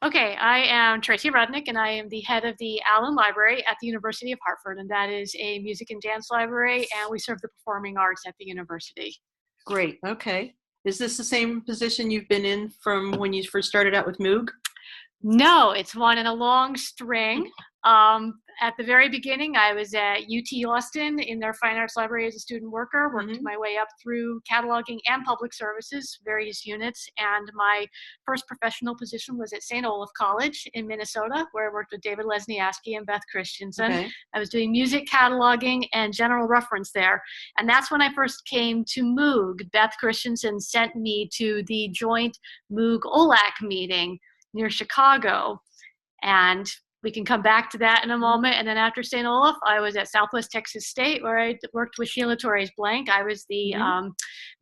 Okay, I am Tracey Rudnick, and I am the head of the Allen Library at the University of Hartford, and that is a music and dance library, and we serve the performing arts at the university. Great. Okay. Is this the same position you've been in from when you first started out with MOUG? No, it's one in a long string. At the very beginning, I was at UT Austin in their fine arts library as a student worker, worked my way up through cataloging and public services, various units. And my first professional position was at St. Olaf College in Minnesota, where I worked with David Lesniewski and Beth Christensen. Okay. I was doing music cataloging and general reference there. And that's when I first came to MOUG. Beth Christensen sent me to the joint MOUG OLAC meeting near Chicago. And we can come back to that in a moment. And then after St. Olaf, I was at Southwest Texas State, where I worked with Sheila Torres Blank. I was the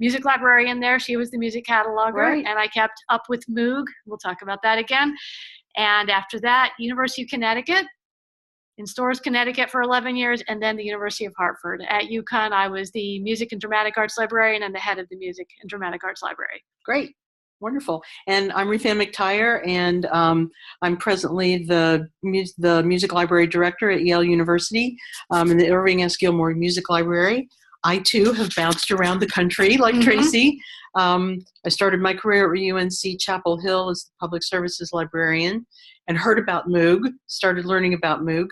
music librarian there. She was the music cataloger. Right. And I kept up with MOUG. We'll talk about that again. And after that, University of Connecticut, in Storrs, Connecticut for 11 years, and then the University of Hartford. At UConn, I was the music and dramatic arts librarian and the head of the music and dramatic arts library. Great. Wonderful. And I'm Ruthann McTyre, and I'm presently the music library director at Yale University in the Irving S. Gilmore Music Library. I, too, have bounced around the country like Tracey. I started my career at UNC Chapel Hill as the public services librarian and heard about MOUG, started learning about MOUG.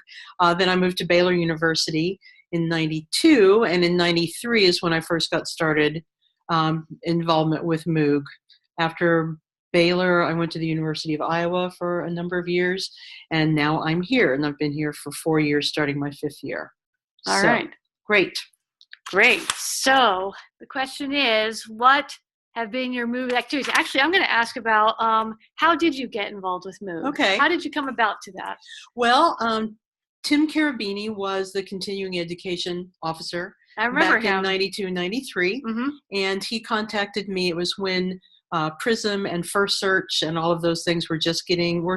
Then I moved to Baylor University in 92, and in 93 is when I first got started involvement with MOUG. After Baylor, I went to the University of Iowa for a number of years, and now I'm here, and I've been here for 4 years, starting my 5th year. All right. Great. Great. So the question is, what have been your MOUG activities? Actually, I'm going to ask about how did you get involved with MOUG? Okay. How did you come about to that? Well, Tim Carabini was the continuing education officer I remember back him. in 92, 93, and he contacted me. It was when Prism and First Search and all of those things were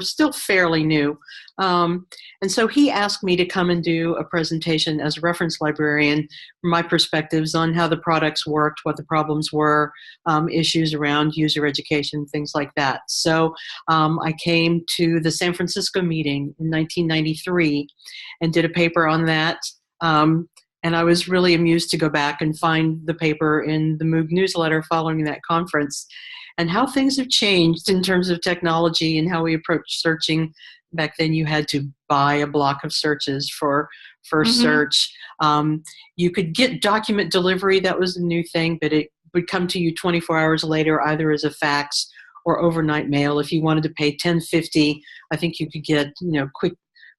still fairly new. And so he asked me to come and do a presentation as a reference librarian from my perspectives on how the products worked, what the problems were, issues around user education, things like that. So I came to the San Francisco meeting in 1993 and did a paper on that. And I was really amused to go back and find the paper in the MOUG newsletter following that conference, and how things have changed in terms of technology and how we approach searching. Back then you had to buy a block of searches for search. You could get document delivery. That was a new thing, but it would come to you 24 hours later, either as a fax or overnight mail. If you wanted to pay $10.50, I think you could get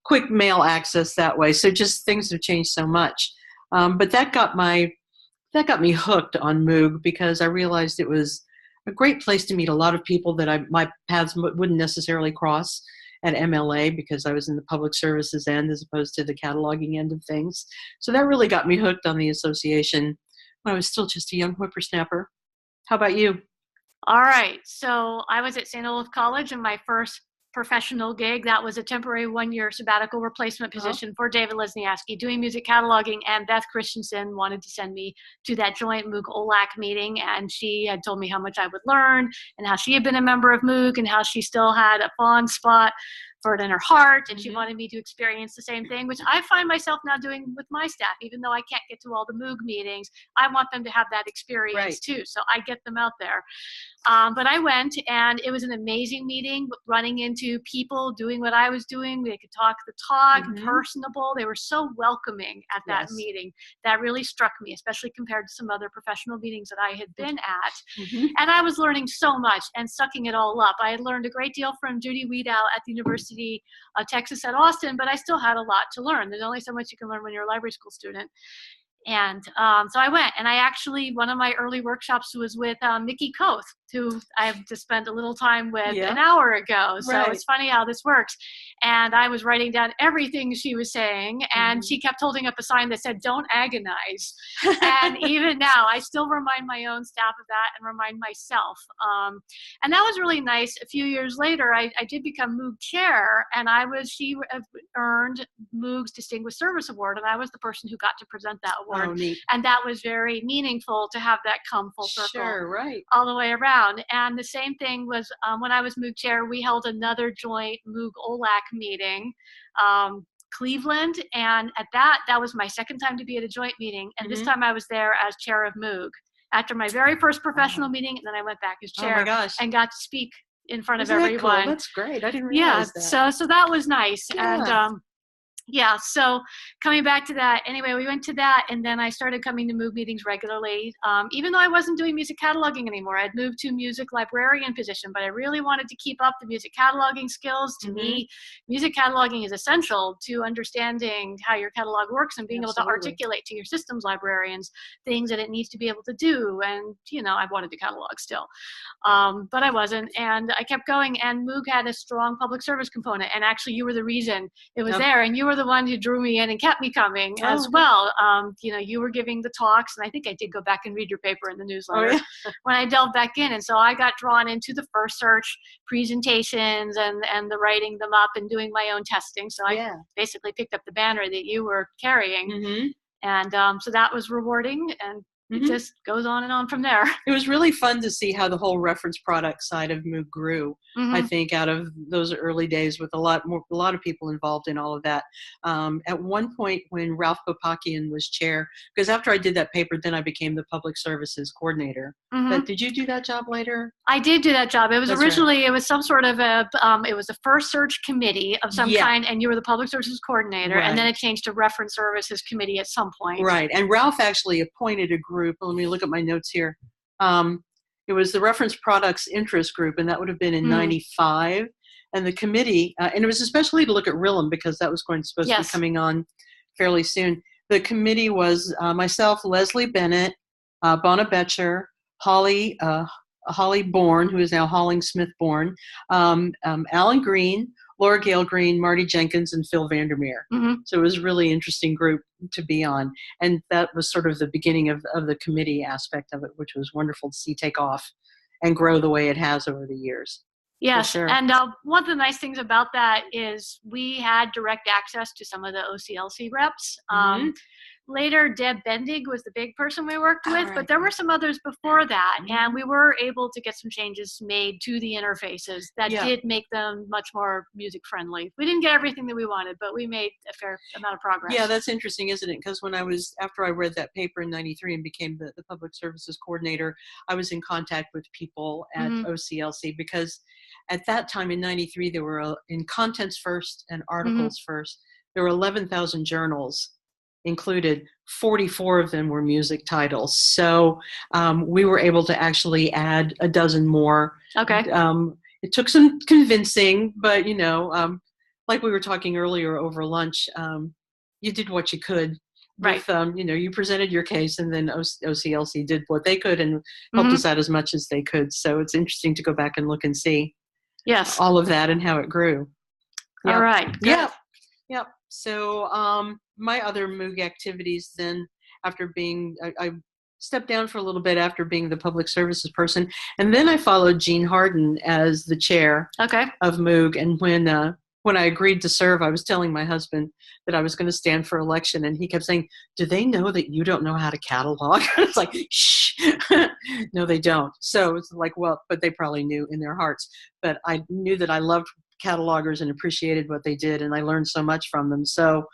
quick mail access that way. So just things have changed so much. But that got me hooked on MOUG, because I realized it was a great place to meet a lot of people that my paths wouldn't necessarily cross at MLA, because I was in the public services end as opposed to the cataloging end of things. So that really got me hooked on the association when I was still just a young whippersnapper. How about you? All right. So I was at St. Olaf College, and my first professional gig, that was a temporary 1-year sabbatical replacement position for David Lesniewski doing music cataloging, and Beth Christensen wanted to send me to that joint MOUG OLAC meeting, and she had told me how much I would learn and how she had been a member of MOUG and how she still had a fond spot for it in her heart, and she wanted me to experience the same thing, which I find myself now doing with my staff. Even though I can't get to all the MOUG meetings, I want them to have that experience too, so I get them out there. But I went, and it was an amazing meeting, running into people doing what I was doing. They could talk the talk, personable. They were so welcoming at that meeting. That really struck me, especially compared to some other professional meetings that I had been at. And I was learning so much and sucking it all up. I had learned a great deal from Judy Wiedow at the University of Texas at Austin, but I still had a lot to learn. There's only so much you can learn when you're a library school student. And so I went, and one of my early workshops was with Mickey Koth, who I've just spent a little time with an hour ago. So it's funny how this works. And I was writing down everything she was saying, and she kept holding up a sign that said, "Don't agonize." And even now, I still remind my own staff of that and remind myself. And that was really nice. A few years later, I did become MOUG chair, and she earned MOUG's Distinguished Service Award, and I was the person who got to present that award board. Oh, neat. And that was very meaningful to have that come full circle. Sure, right. All the way around. And the same thing was when I was MOUG chair, we held another joint MOUG OLAC meeting, Cleveland. And at that was my second time to be at a joint meeting. And this time I was there as chair of MOUG after my very first professional meeting. And then I went back as chair Oh my gosh. and got to speak in front of Isn't that everyone. cool? That's great. I didn't realize that. So that was nice. Yeah. And so coming back to that, anyway, we went to that, and then I started coming to MOUG meetings regularly. Even though I wasn't doing music cataloging anymore, I'd moved to music librarian position, but I really wanted to keep up the music cataloging skills. To me, music cataloging is essential to understanding how your catalog works and being able to articulate to your systems librarians things that it needs to be able to do. And, I wanted to catalog still, but I wasn't. And I kept going, and MOUG had a strong public service component. And actually, you were the reason it was there, and you were the one who drew me in and kept me coming as well. You were giving the talks, and I think I did go back and read your paper in the newsletter when I delved back in. And so I got drawn into the first search presentations and the writing them up and doing my own testing. So I basically picked up the banner that you were carrying. And so that was rewarding, and it just goes on and on from there. It was really fun to see how the whole reference product side of MOUG grew. I think out of those early days with a lot of people involved in all of that. At one point when Ralph Popakian was chair, because after I did that paper, then I became the public services coordinator. But did you do that job later? I did do that job. It was originally, it was some sort of it was a first search committee of some kind, and you were the public services coordinator, and then it changed to reference services committee at some point. Right, and Ralph actually appointed a group. Let me look at my notes here. It was the Reference Products Interest Group, and that would have been in 95. And the committee, and it was especially to look at RILM because that was supposed to be coming on fairly soon. The committee was myself, Leslie Bennett, Bona Betcher, Holly Bourne, who is now Holling-Smith Bourne, Alan Green, Laura Gale Green, Marty Jenkins, and Phil Vandermeer. So it was a really interesting group to be on. And that was sort of the beginning of the committee aspect of it, which was wonderful to see take off and grow the way it has over the years. Yes, and one of the nice things about that is we had direct access to some of the OCLC reps. Later, Deb Bendig was the big person we worked with, but there were some others before that, and we were able to get some changes made to the interfaces that did make them much more music-friendly. We didn't get everything that we wanted, but we made a fair amount of progress. Yeah, that's interesting, isn't it? Because after I read that paper in 93 and became the public services coordinator, I was in contact with people at OCLC because at that time in 93, there were, in contents first and articles first, there were 11,000 journals included. 44 of them were music titles. So we were able to actually add a dozen more. It took some convincing, but, like we were talking earlier over lunch, you did what you could. With, you presented your case, and then OCLC did what they could and helped us out as much as they could. So it's interesting to go back and look and see all of that and how it grew. All right. Good. Yep. So my other MOUG activities then, after I stepped down for a little bit after being the public services person, and then I followed Jean Harden as the chair of MOUG. And when I agreed to serve, I was telling my husband that I was going to stand for election, and he kept saying, "Do they know that you don't know how to catalog?" It's like, shh. No, they don't. So it's like, well, but they probably knew in their hearts. But I knew that I loved catalogers and appreciated what they did, and I learned so much from them. So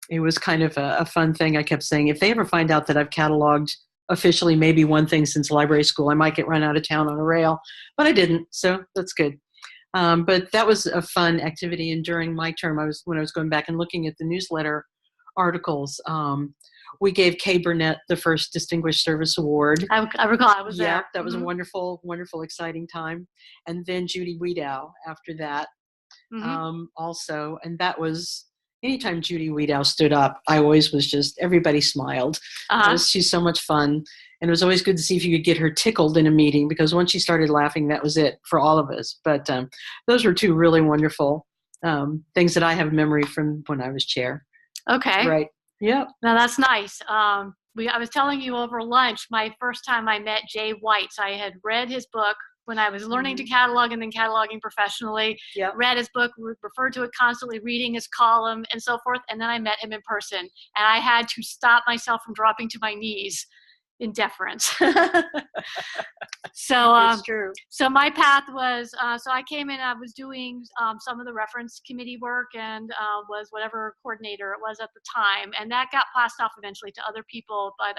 it was kind of a fun thing. I kept saying, if they ever find out that I've cataloged officially maybe one thing since library school, I might get run out of town on a rail, but I didn't, so that's good. But that was a fun activity, and during my term, when I was going back and looking at the newsletter articles, we gave Kay Burnett the first Distinguished Service Award. I recall I was there. Yeah, that was a wonderful, wonderful, exciting time. And then Judy Wiedow after that also. And that was, anytime Judy Wiedow stood up, I always was just, everybody smiled. She's so much fun. And it was always good to see if you could get her tickled in a meeting, because once she started laughing, that was it for all of us. But those were two really wonderful things that I have memory from when I was chair. Okay. Right. Yep. Now that's nice. I was telling you over lunch, my first time I met Jay Weitz, I had read his book, when I was learning to catalog and then cataloging professionally. Yep. Read his book, referred to it constantly, reading his column and so forth. And then I met him in person, and I had to stop myself from dropping to my knees in deference. It's true. So my path was, so I came in, I was doing some of the reference committee work and was whatever coordinator it was at the time. And that got passed off eventually to other people. But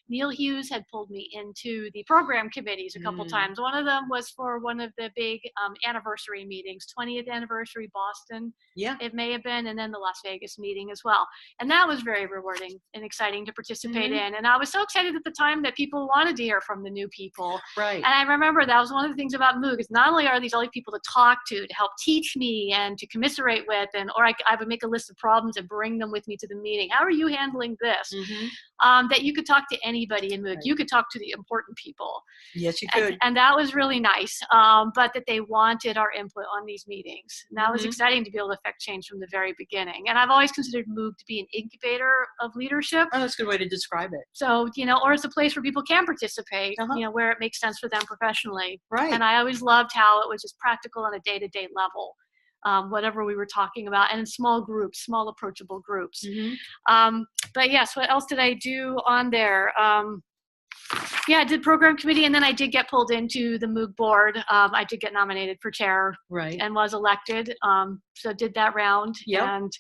Neil Hughes had pulled me into the program committees a couple times. One of them was for one of the big anniversary meetings, 20th anniversary Boston, it may have been, and then the Las Vegas meeting as well. And that was very rewarding and exciting to participate in. And I was so excited at the time that people wanted to hear from the new people. Right. And I remember that was one of the things about MOUG, is not only are these all people to talk to help teach me and to commiserate with, or I would make a list of problems and bring them with me to the meeting. How are you handling this? That you could talk to anybody in MOUG. You could talk to the important people. Yes, you could. And that was really nice. But that they wanted our input on these meetings. And that was exciting to be able to affect change from the very beginning. And I've always considered MOUG to be an incubator of leadership. Oh, that's a good way to describe it. So, or it's a place where people can participate, where it makes sense for them professionally. Right. And I always loved how it was just practical on a day-to-day level. Whatever we were talking about, and in small groups, small approachable groups. But yes, what else did I do on there? I did program committee, and then I did get pulled into the MOUG board. I did get nominated for chair, and was elected. So did that round. And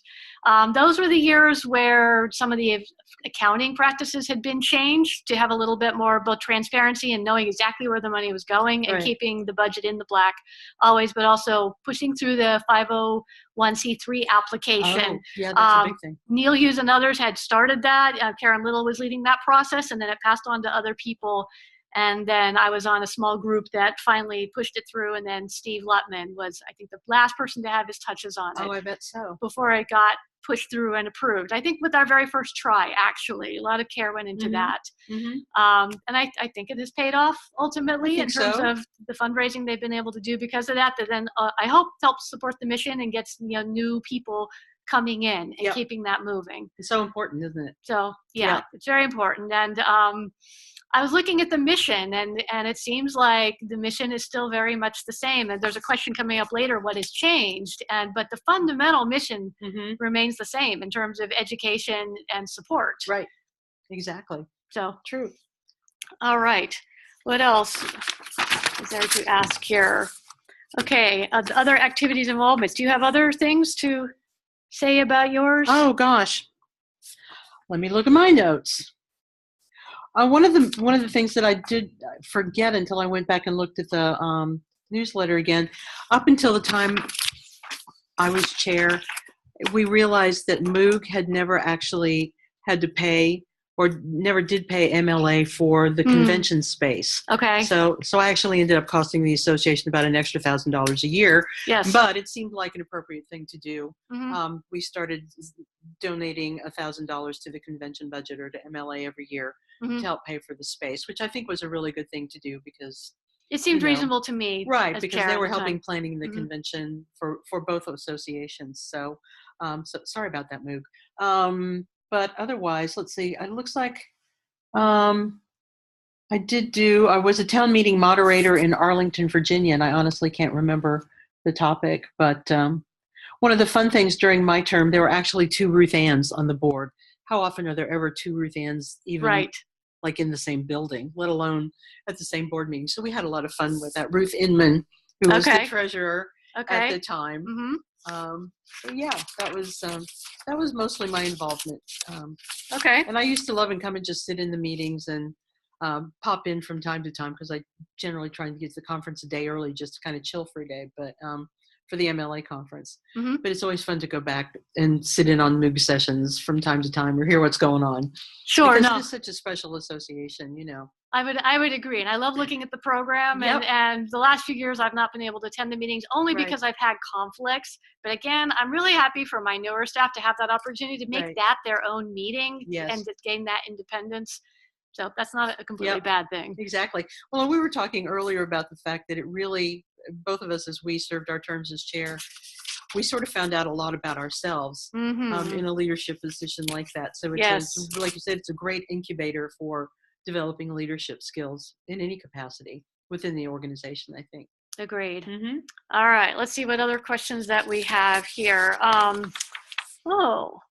those were the years where some of the accounting practices had been changed to have a little bit more both transparency and knowing exactly where the money was going, and keeping the budget in the black always, but also pushing through the 501c3 application. That's a big thing. Neil Hughes and others had started that. Karen Little was leading that process, and then it passed on to other people. And then I was on a small group that finally pushed it through. And then Steve Lutman was, I think, the last person to have his touches on it. Oh, I bet so. Before it got pushed through and approved. I think with our very first try, actually. A lot of care went into that. And I think it has paid off ultimately in terms of the fundraising they've been able to do because of that. That then I hope helps support the mission and gets new people coming in and keeping that moving. It's so important, isn't it? So it's very important. And I was looking at the mission, and it seems like the mission is still very much the same. And there's a question coming up later, what has changed? But the fundamental mission remains the same in terms of education and support. Right. Exactly. So true. All right. What else is there to ask here? Okay. Other activities involvements. Do you have other things to say about yours? Oh gosh. Let me look at my notes. One of the things that I did forget until I went back and looked at the newsletter again, up until the time I was chair, we realized that MOUG had never actually had to pay or never did pay MLA for the convention space. Okay. So I actually ended up costing the association about an extra $1,000 a year. Yes. But it seemed like an appropriate thing to do. We started donating $1,000 to the convention budget or to MLA every year to help pay for the space, which I think was a really good thing to do because it seemed reasonable to me. Right, because they were helping planning the convention for both associations. So, so sorry about that, MOUG. But otherwise, let's see. It looks like I was a town meeting moderator in Arlington, Virginia, and I honestly can't remember the topic. But one of the fun things during my term, there were actually 2 Ruthanns on the board. How often are there ever 2 Ruthanns even like in the same building, let alone at the same board meeting? So we had a lot of fun with that. Ruth Inman, who was the treasurer at the time. So yeah, that was mostly my involvement. And I used to love and come and just sit in the meetings and pop in from time to time because I generally try to get to the conference a day early just to kind of chill for a day. But for the MLA conference. But it's always fun to go back and sit in on MOUG sessions from time to time or hear what's going on. Sure. Because it is such a special association, I would agree. And I love looking at the program. And the last few years, I've not been able to attend the meetings only because I've had conflicts. But again, I'm really happy for my newer staff to have that opportunity to make that their own meeting and to gain that independence. So that's not a completely bad thing. Exactly. Well, we were talking earlier about the fact that it really, both of us, as we served our terms as chair, we sort of found out a lot about ourselves in a leadership position like that. So it's like you said, it's a great incubator for developing leadership skills in any capacity. within the organization, I think. Agreed. Mm-hmm. All right. Let's see what other questions that we have here.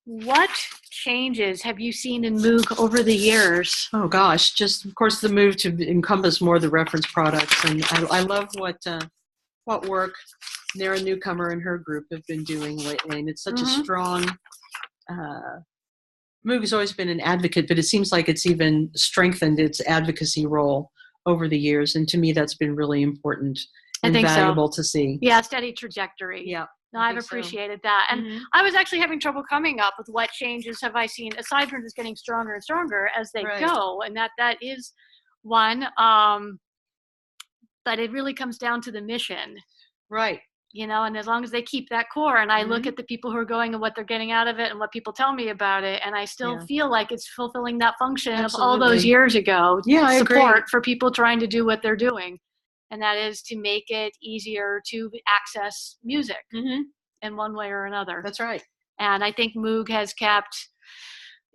What changes have you seen in MOUG over the years? Oh gosh, just of course the move to encompass more of the reference products, and I love what work Nara Newcomer and her group have been doing lately, and it's such a strong. MOUG has always been an advocate, but it seems like it's even strengthened its advocacy role over the years, and to me that's been really important and valuable to see. Yeah, steady trajectory. Yeah. No, I've appreciated that. And I was actually having trouble coming up with what changes have I seen, aside from just getting stronger and stronger as they go. And that is one. But it really comes down to the mission. Right. And as long as they keep that core, and I look at the people who are going and what they're getting out of it and what people tell me about it, and I still feel like it's fulfilling that function of all those years ago. Yeah, I support agree. For people trying to do what they're doing. And that is to make it easier to access music in one way or another. That's right. And I think MOUG has kept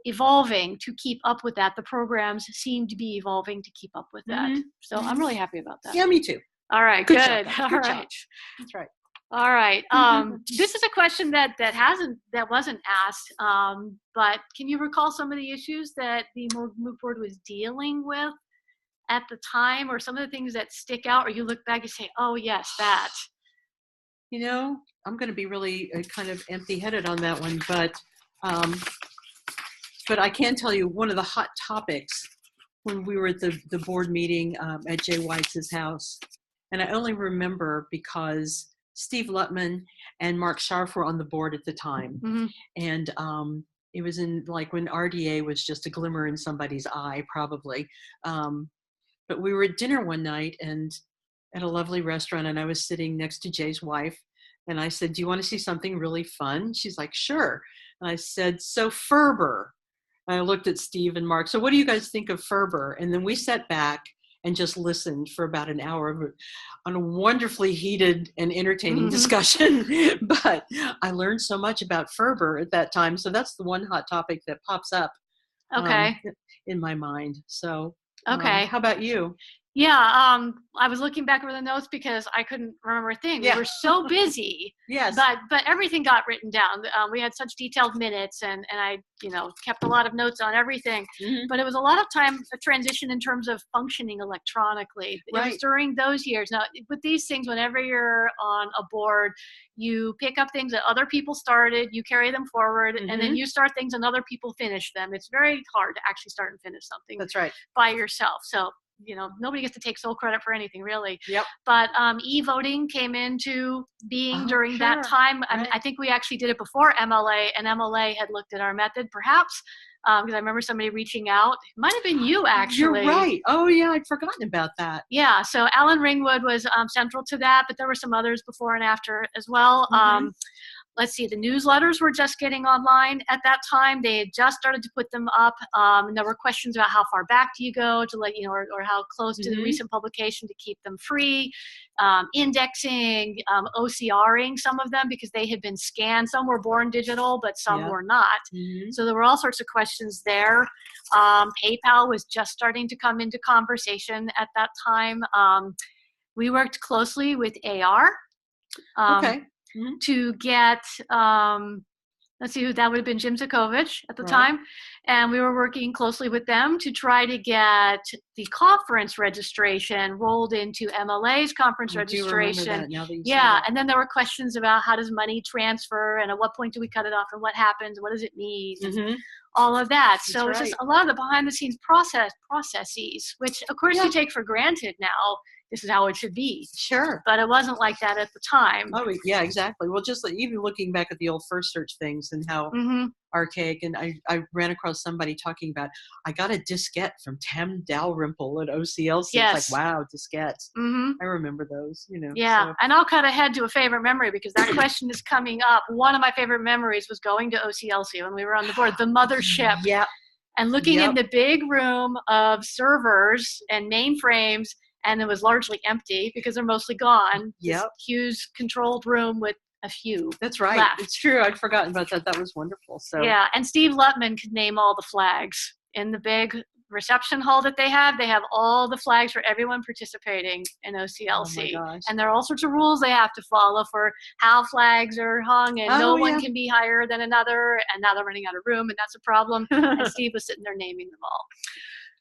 evolving to keep up with that. The programs seem to be evolving to keep up with that. So I'm really happy about that. Yeah, me too. All right, good. All right. Job. That's right. All right. This is a question that wasn't asked, but can you recall some of the issues that the MOUG board was dealing with at the time, or some of the things that stick out, or you look back and say, oh yes, that? I'm going to be really kind of empty-headed on that one, but I can tell you one of the hot topics when we were at the board meeting at Jay Weitz's house, and I only remember because Steve Lutman and Mark Scharf were on the board at the time, and it was in like when RDA was just a glimmer in somebody's eye, probably. But we were at dinner one night and at a lovely restaurant, and I was sitting next to Jay's wife, and I said, do you want to see something really fun? She's like, sure. And I said, so Ferber. And I looked at Steve and Mark. So what do you guys think of Ferber? And then we sat back and just listened for about an hour on a wonderfully heated and entertaining discussion. But I learned so much about Ferber at that time. So that's the one hot topic that pops up in my mind. So how about you? Yeah, I was looking back over the notes because I couldn't remember a thing. We were so busy. Yes. But everything got written down. We had such detailed minutes, and I kept a lot of notes on everything. But it was a lot of time a transition in terms of functioning electronically. It was during those years. Now, with these things, whenever you're on a board, you pick up things that other people started, you carry them forward, and then you start things and other people finish them. It's very hard to actually start and finish something by yourself. So nobody gets to take sole credit for anything, really. Yep. But e-voting came into being during that time. I think we actually did it before MLA, and MLA had looked at our method, perhaps, because I remember somebody reaching out. It might have been you, actually. You're right. Oh, yeah, I'd forgotten about that. Yeah, so Alan Ringwood was central to that, but there were some others before and after as well. Let's see, the newsletters were just getting online at that time. They had just started to put them up. And there were questions about how far back do you go to let, or how close to the recent publication to keep them free. Indexing, OCRing some of them because they had been scanned. Some were born digital, but some were not. So there were all sorts of questions there. PayPal was just starting to come into conversation at that time. We worked closely with AR. To get, let's see, that would have been Jim Zakovich at the time. And we were working closely with them to try to get the conference registration rolled into MLA's conference registration. And then there were questions about how does money transfer and at what point do we cut it off and what happens, what does it mean, all of that. So it's just a lot of the behind the scenes processes, which of course you take for granted now. This is how it should be. Sure. But it wasn't like that at the time. Oh, yeah, exactly. Well, just even looking back at the old first search things and how archaic, and I ran across somebody talking about, I got a diskette from Tam Dalrymple at OCLC. It's like, wow, diskettes. I remember those, Yeah, so. And I'll cut ahead to a favorite memory because that question is coming up. One of my favorite memories was going to OCLC when we were on the board, the mothership. And looking in the big room of servers and mainframes, and it was largely empty because they're mostly gone. This huge controlled room with a few. That's right. Left. It's true. I'd forgotten about that. That was wonderful. So and Steve Lutman could name all the flags in the big reception hall that they have all the flags for everyone participating in OCLC. Oh my gosh. And there are all sorts of rules they have to follow for how flags are hung, and no one can be higher than another. And now they're running out of room, and that's a problem. And Steve was sitting there naming them all.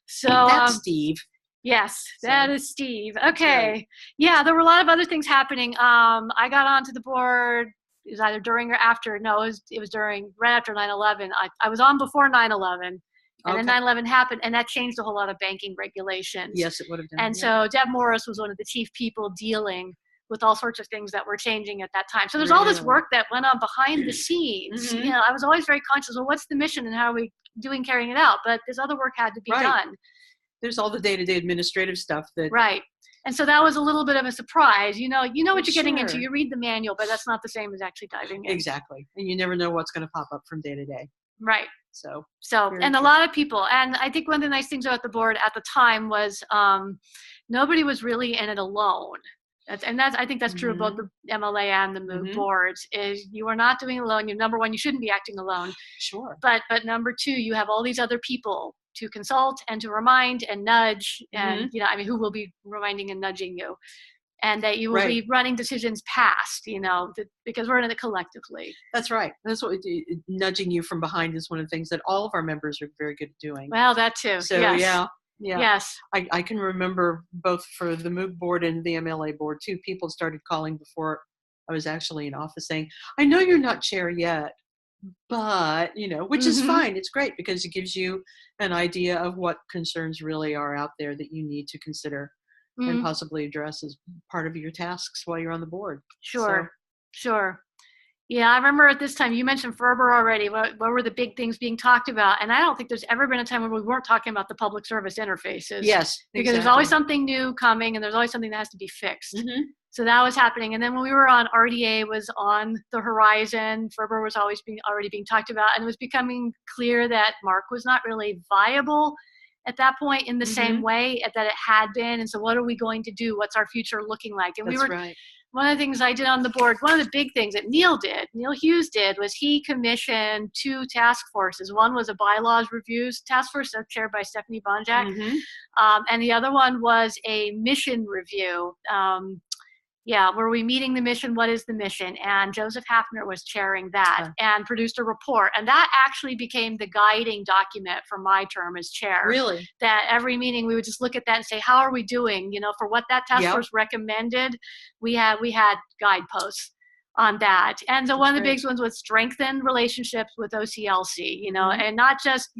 So that's Steve. Yes, that is Steve. Okay. Right. Yeah, there were a lot of other things happening. I got onto the board. It was either during or after. No, it was during, right after 9/11. I was on before 9/11. And then 9/11 happened, and that changed a whole lot of banking regulations. Yes, it would have done. And so Deb Morris was one of the chief people dealing with all sorts of things that were changing at that time. So there's all this work that went on behind the scenes. You know, I was always very conscious of what's the mission and how are we carrying it out. But this other work had to be done. There's all the day-to-day administrative stuff that. Right. And so that was a little bit of a surprise. You know what you're getting into. You read the manual, but that's not the same as actually diving in. Exactly. And you never know what's going to pop up from day to day. Right. So and a lot of people, and I think one of the nice things about the board at the time was nobody was really in it alone. I think that's true of both the MLA and the MOUG boards, is you are not doing it alone. Number one, you shouldn't be acting alone. Sure. But number two, you have all these other people to consult and to remind and nudge, and who will be reminding and nudging you, and that you will be running decisions past, because we're in it collectively. That's right. That's what we do. Nudging you from behind is one of the things that all of our members are very good at doing. Well, that too. So yes. Yes. I can remember both for the MOUG board and the MLA board too, people started calling before I was actually in office saying, I know you're not chair yet, but, which is fine. It's great because it gives you an idea of what concerns really are out there that you need to consider and possibly address as part of your tasks while you're on the board. Sure. Yeah, I remember at this time, you mentioned Ferber already. What were the big things being talked about? And I don't think there's ever been a time when we weren't talking about the public service interfaces. Yes, because there's always something new coming, and there's always something that has to be fixed. So that was happening. And then when we were on, RDA was on the horizon. Ferber was always already being talked about, and it was becoming clear that MARC was not really viable at that point in the same way that it had been. And so what are we going to do? What's our future looking like? And one of the things I did on the board, one of the big things that Neil Hughes did, was he commissioned 2 task forces. One was a bylaws reviews task force chaired by Stephanie Bonjak. And the other one was a mission review. Were we meeting the mission? What is the mission? And Joseph Hafner was chairing that and produced a report. And that actually became the guiding document for my term as chair. Really? That every meeting we would just look at that and say, how are we doing? For what that task force recommended, we had guideposts on that. And so one of the big ones was strengthen relationships with OCLC, and not just,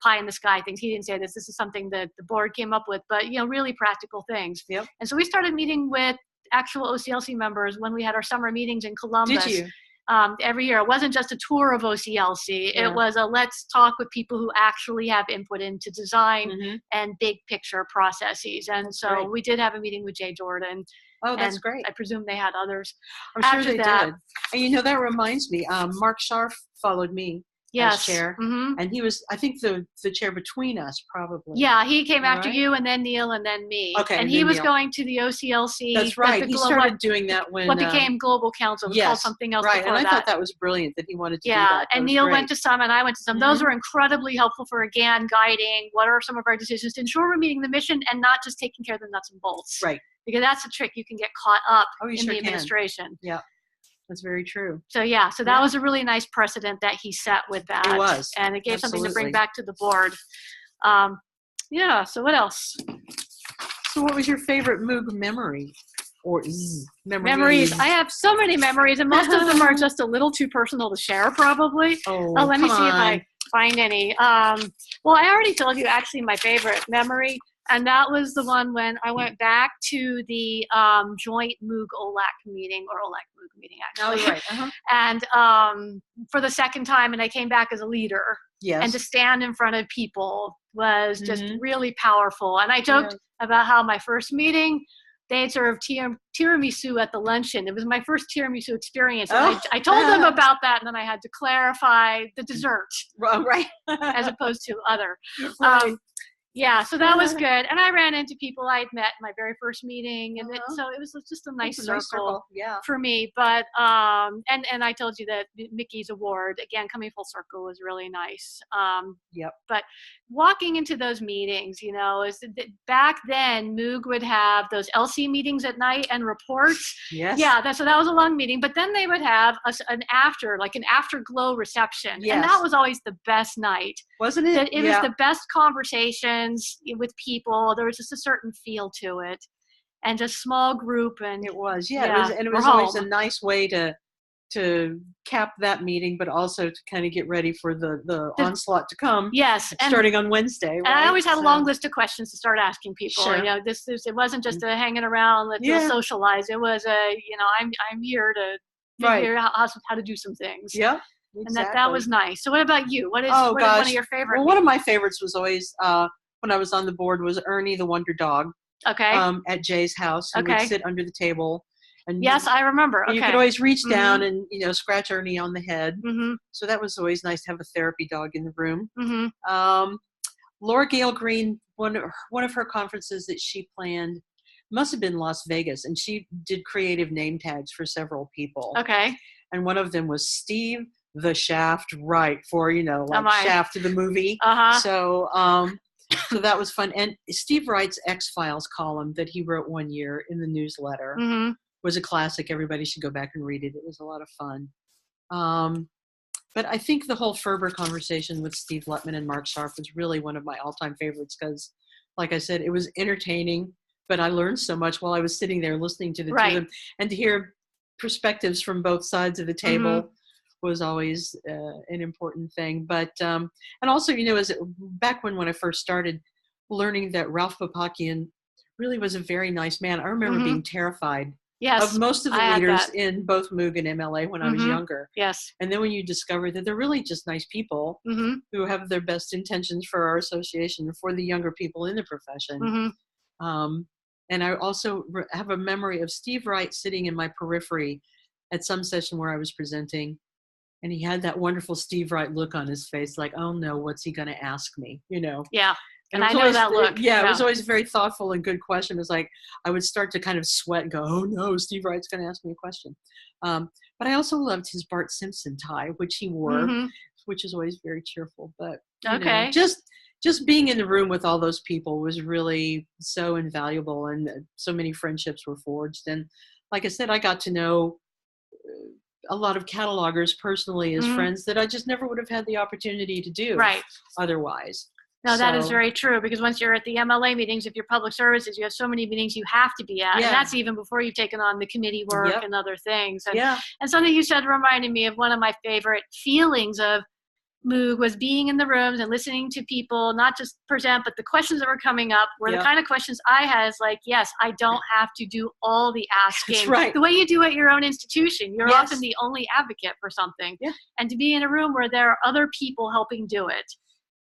pie in the sky things. He didn't say this. This is something that the board came up with, but, really practical things. Yep. And so we started meeting with actual OCLC members when we had our summer meetings in Columbus. Did you? Every year. It wasn't just a tour of OCLC. It was a let's talk with people who actually have input into design and big picture processes. And so we did have a meeting with Jay Jordan. Oh, that's great. I presume they had others. I'm sure they did. And that reminds me, Mark Scharf followed me as chair. And he was, I think, the chair between us, probably. Yeah, he came after you, and then Neil, and then me. Okay. And he was going to the OCLC. That's right. He started doing that when... What became Global Council. It was called something else before that. And I thought that was brilliant that he wanted to do that. And Neil went to some, and I went to some. Those were incredibly helpful for, again, guiding what are some of our decisions to ensure we're meeting the mission and not just taking care of the nuts and bolts. Right. Because that's a trick. You can get caught up in sure the administration. Yeah. That's very true. So that was a really nice precedent that he set with that. It was. And it gave something to bring back to the board. So what else? So what was your favorite MOUG memory? Or memories. I have so many memories, and most of them are just a little too personal to share, probably. Let me see if I find any. Well, I already told you actually my favorite memory. And that was the one when I went back to the joint MOUG-OLAC meeting, or OLAC-MOUG meeting, actually. Oh, right. And for the second time, and I came back as a leader. Yes. And to stand in front of people was just really powerful. And I joked about how my first meeting, they had served tiramisu at the luncheon. It was my first tiramisu experience. And I told them about that, and then I had to clarify the dessert. Right. As opposed to other. Right. Yeah, so that was good. And I ran into people I'd met in my very first meeting. And so it was just a nice circle for me. But, and I told you that Mickey's award, again, coming full circle, was really nice. But walking into those meetings, you know, is back then MOUG would have those LC meetings at night and reports. Yes. Yeah, so that was a long meeting. But then they would have an afterglow reception. Yes. And that was always the best night. Wasn't it? It was the best conversations with people. There was just a certain feel to it, and just small group. And it was, it was always a nice way to cap that meeting, but also to kind of get ready for the onslaught to come. Yes, starting on Wednesday. Right? And I always had a long list of questions to start asking people. Sure. You know, it wasn't just a hanging around, let's socialize. It was I'm here to figure out how to do some things. Yeah. Exactly. And that was nice. So what about you? What is one of your favorites? Well, one of my favorites was always when I was on the board was Ernie the Wonder Dog. Okay. At Jay's house. He would sit under the table. And yes, I remember. Okay. You could always reach down and, you know, scratch Ernie on the head. Mm-hmm. So that was always nice to have a therapy dog in the room. Mm-hmm. Laura Gail Green, one of her conferences that she planned must have been Las Vegas, and she did creative name tags for several people. Okay. And one of them was Steve the Shaft Wright, for, you know, like Shaft to the movie. So so that was fun. And Steve Wright's X-Files column that he wrote one year in the newsletter was a classic. Everybody should go back and read it. It was a lot of fun. But I think the whole Ferber conversation with Steve Letman and Mark Sharp was really one of my all-time favorites because, like I said, it was entertaining, but I learned so much while I was sitting there listening to the two of them, and to hear perspectives from both sides of the table was always an important thing. But and also, you know, back when I first started learning that Ralph Papakian really was a very nice man. I remember being terrified of most of the leaders in both MOUG and MLA when I was younger. Yes. And then when you discover that they're really just nice people who have their best intentions for our association, for the younger people in the profession. And I also have a memory of Steve Wright sitting in my periphery at some session where I was presenting. And he had that wonderful Steve Wright look on his face, like, oh no, what's he going to ask me? You know? Yeah. And I know that look. Yeah, it was always a very thoughtful and good question. It was like, I would start to kind of sweat and go, oh no, Steve Wright's going to ask me a question. But I also loved his Bart Simpson tie, which he wore, which is always very cheerful. But you know, just being in the room with all those people was really so invaluable, and so many friendships were forged. And like I said, I got to know a lot of catalogers personally as friends that I just never would have had the opportunity to do otherwise. No, that is very true, because once you're at the MLA meetings, if you're public services, you have so many meetings you have to be at. And that's even before you've taken on the committee work and other things. And, and something you said reminded me of one of my favorite feelings of MOUG was being in the rooms and listening to people, not just present, but the questions that were coming up were the kind of questions I had. Is like, yes, I don't have to do all the asking. That's right. The way you do at your own institution. You're often the only advocate for something. And to be in a room where there are other people helping do it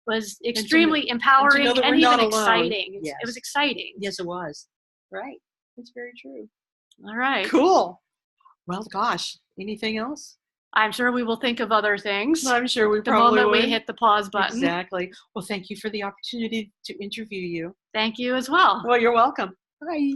was extremely empowering and even exciting. It was exciting. Yes, it was. Right. That's very true. All right. Cool. Well, gosh, anything else? I'm sure we will think of other things. I'm sure we probably will. The moment would. we hit the pause button. Exactly. Well, thank you for the opportunity to interview you. Thank you as well. Well, you're welcome. Bye.